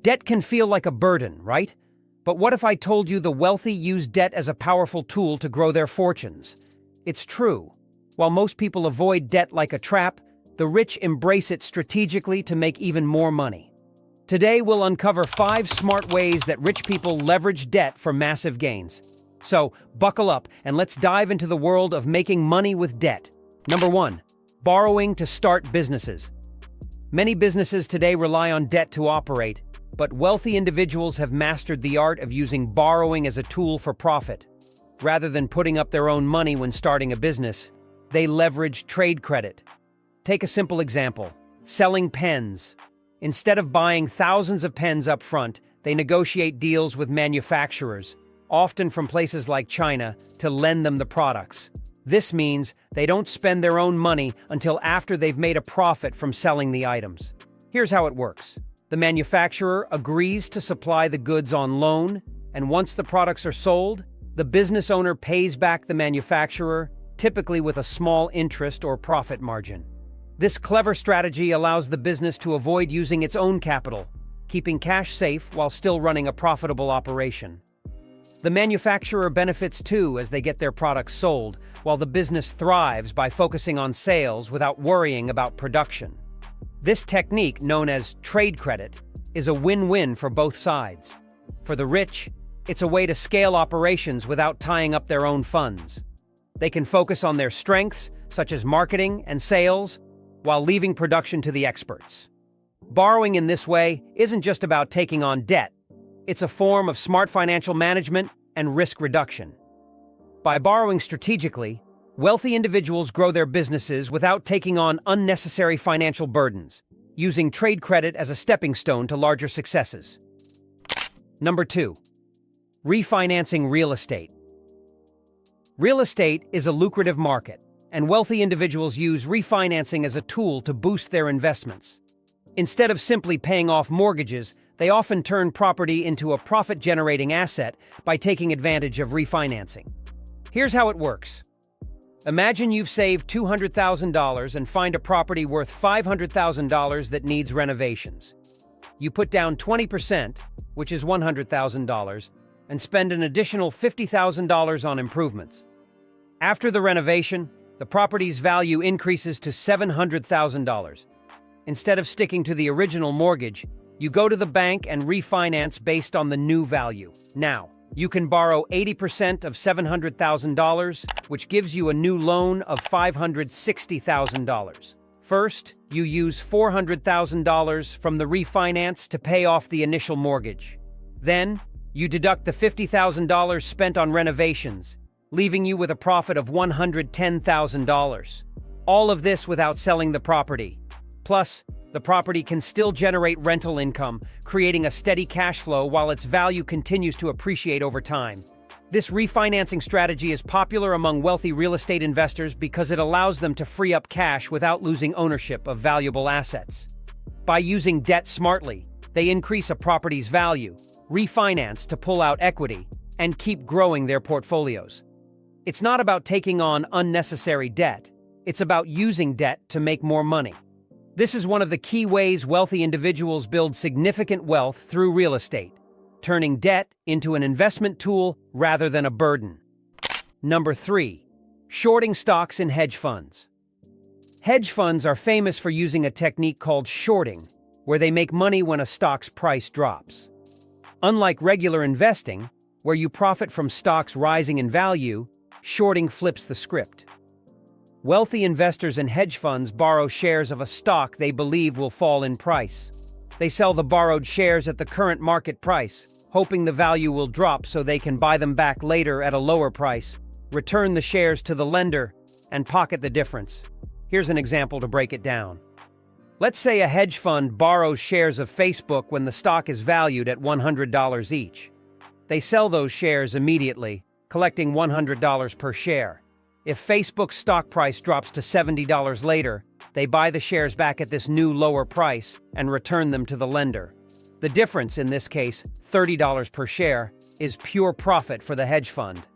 Debt can feel like a burden, right? But what if I told you the wealthy use debt as a powerful tool to grow their fortunes? It's true. While most people avoid debt like a trap, the rich embrace it strategically to make even more money. Today, we'll uncover 5 smart ways that rich people leverage debt for massive gains. So, buckle up and let's dive into the world of making money with debt. Number 1. Borrowing to start businesses. Many businesses today rely on debt to operate, but wealthy individuals have mastered the art of using borrowing as a tool for profit. Rather than putting up their own money when starting a business, they leverage trade credit. Take a simple example: selling pens. Instead of buying thousands of pens up front, they negotiate deals with manufacturers, often from places like China, to lend them the products. This means they don't spend their own money until after they've made a profit from selling the items. Here's how it works. The manufacturer agrees to supply the goods on loan, and once the products are sold, the business owner pays back the manufacturer, typically with a small interest or profit margin. This clever strategy allows the business to avoid using its own capital, keeping cash safe while still running a profitable operation. The manufacturer benefits too as they get their products sold, while the business thrives by focusing on sales without worrying about production. This technique, known as trade credit, is a win-win for both sides. For the rich, it's a way to scale operations without tying up their own funds. They can focus on their strengths, such as marketing and sales, while leaving production to the experts. Borrowing in this way isn't just about taking on debt. It's a form of smart financial management and risk reduction. By borrowing strategically, wealthy individuals grow their businesses without taking on unnecessary financial burdens, using trade credit as a stepping stone to larger successes. Number 2. Refinancing real estate. Real estate is a lucrative market, and wealthy individuals use refinancing as a tool to boost their investments. Instead of simply paying off mortgages, they often turn property into a profit-generating asset by taking advantage of refinancing. Here's how it works. Imagine you've saved $200,000 and find a property worth $500,000 that needs renovations. You put down 20%, which is $100,000, and spend an additional $50,000 on improvements. After the renovation, the property's value increases to $700,000. Instead of sticking to the original mortgage, you go to the bank and refinance based on the new value. Now, you can borrow 80% of $700,000, which gives you a new loan of $560,000. First, you use $400,000 from the refinance to pay off the initial mortgage. Then, you deduct the $50,000 spent on renovations, leaving you with a profit of $110,000. All of this without selling the property. Plus, the property can still generate rental income, creating a steady cash flow while its value continues to appreciate over time. This refinancing strategy is popular among wealthy real estate investors because it allows them to free up cash without losing ownership of valuable assets. By using debt smartly, they increase a property's value, refinance to pull out equity, and keep growing their portfolios. It's not about taking on unnecessary debt. It's about using debt to make more money. This is one of the key ways wealthy individuals build significant wealth through real estate, turning debt into an investment tool rather than a burden. Number 3. Shorting stocks in hedge funds. Hedge funds are famous for using a technique called shorting, where they make money when a stock's price drops. Unlike regular investing, where you profit from stocks rising in value, shorting flips the script. Wealthy investors and hedge funds borrow shares of a stock they believe will fall in price. They sell the borrowed shares at the current market price, hoping the value will drop so they can buy them back later at a lower price, return the shares to the lender, and pocket the difference. Here's an example to break it down. Let's say a hedge fund borrows shares of Facebook when the stock is valued at $100 each. They sell those shares immediately, collecting $100 per share. If Facebook's stock price drops to $70 later, they buy the shares back at this new lower price and return them to the lender. The difference, in this case, $30 per share, is pure profit for the hedge fund.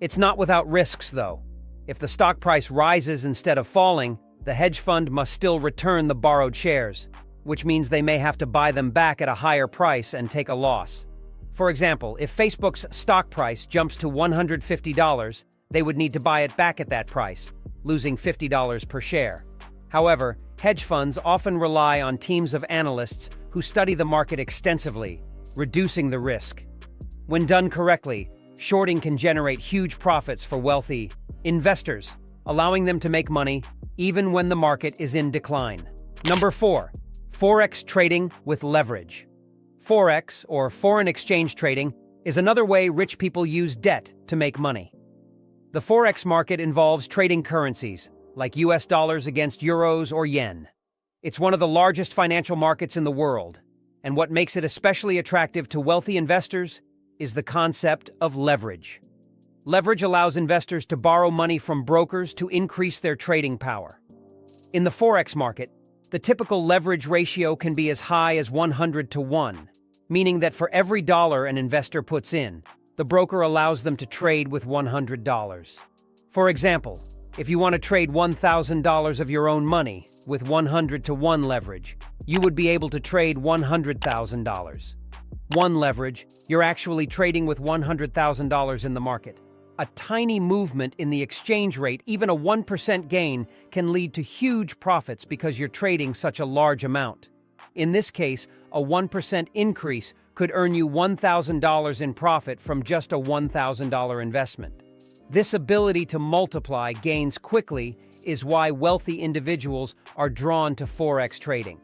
It's not without risks, though. If the stock price rises instead of falling, the hedge fund must still return the borrowed shares. which means they may have to buy them back at a higher price and take a loss. For example, if Facebook's stock price jumps to $150, they would need to buy it back at that price, losing $50 per share. However, hedge funds often rely on teams of analysts who study the market extensively, reducing the risk. When done correctly, shorting can generate huge profits for wealthy investors, allowing them to make money even when the market is in decline. Number 4. Forex trading with leverage. Forex, or foreign exchange trading, is another way rich people use debt to make money. The Forex market involves trading currencies, like US dollars against euros or yen. It's one of the largest financial markets in the world, and what makes it especially attractive to wealthy investors is the concept of leverage. Leverage allows investors to borrow money from brokers to increase their trading power. In the Forex market, the typical leverage ratio can be as high as 100 to 1, meaning that for every dollar an investor puts in, the broker allows them to trade with $100. For example, if you want to trade $1,000 of your own money with 100 to 1 leverage, you would be able to trade $100,000. One leverage, you're actually trading with $100,000 in the market. A tiny movement in the exchange rate, even a 1% gain, can lead to huge profits because you're trading such a large amount. In this case, a 1% increase could earn you $1,000 in profit from just a $1,000 investment. This ability to multiply gains quickly is why wealthy individuals are drawn to Forex trading.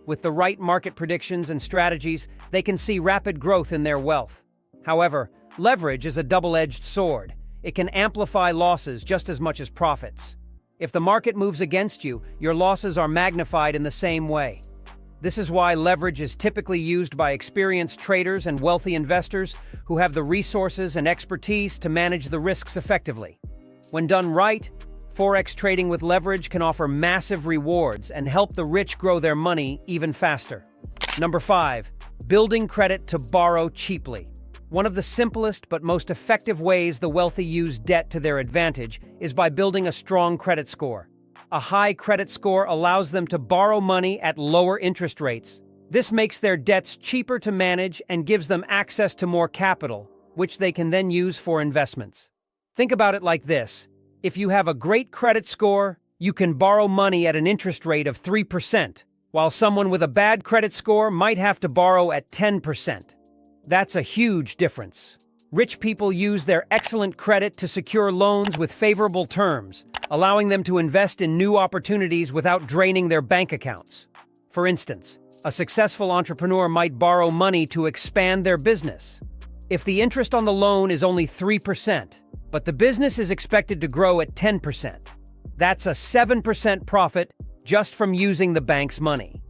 With the right market predictions and strategies, they can see rapid growth in their wealth. However, leverage is a double-edged sword. It can amplify losses just as much as profits. If the market moves against you, your losses are magnified in the same way. This is why leverage is typically used by experienced traders and wealthy investors who have the resources and expertise to manage the risks effectively. When done right, Forex trading with leverage can offer massive rewards and help the rich grow their money even faster. Number 5. Building credit to borrow cheaply. One of the simplest but most effective ways the wealthy use debt to their advantage is by building a strong credit score. A high credit score allows them to borrow money at lower interest rates. This makes their debts cheaper to manage and gives them access to more capital, which they can then use for investments. Think about it like this. If you have a great credit score, you can borrow money at an interest rate of 3%, while someone with a bad credit score might have to borrow at 10%. That's a huge difference. Rich people use their excellent credit to secure loans with favorable terms, allowing them to invest in new opportunities without draining their bank accounts. For instance, a successful entrepreneur might borrow money to expand their business. If the interest on the loan is only 3%, but the business is expected to grow at 10%, that's a 7% profit just from using the bank's money.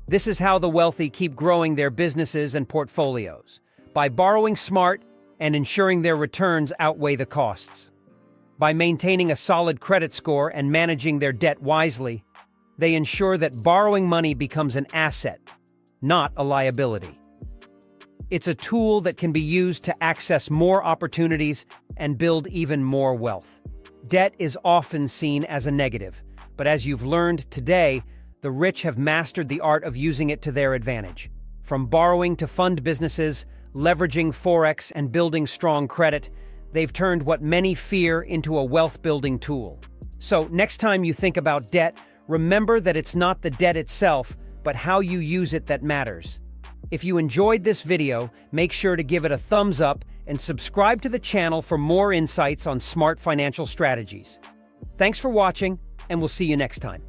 This is how the wealthy keep growing their businesses and portfolios, by borrowing smart and ensuring their returns outweigh the costs. By maintaining a solid credit score and managing their debt wisely, they ensure that borrowing money becomes an asset, not a liability. It's a tool that can be used to access more opportunities and build even more wealth. Debt is often seen as a negative, but as you've learned today, the rich have mastered the art of using it to their advantage. From borrowing to fund businesses, leveraging Forex, and building strong credit, they've turned what many fear into a wealth-building tool. So, next time you think about debt, remember that it's not the debt itself, but how you use it that matters. If you enjoyed this video, make sure to give it a thumbs up and subscribe to the channel for more insights on smart financial strategies. Thanks for watching, and we'll see you next time.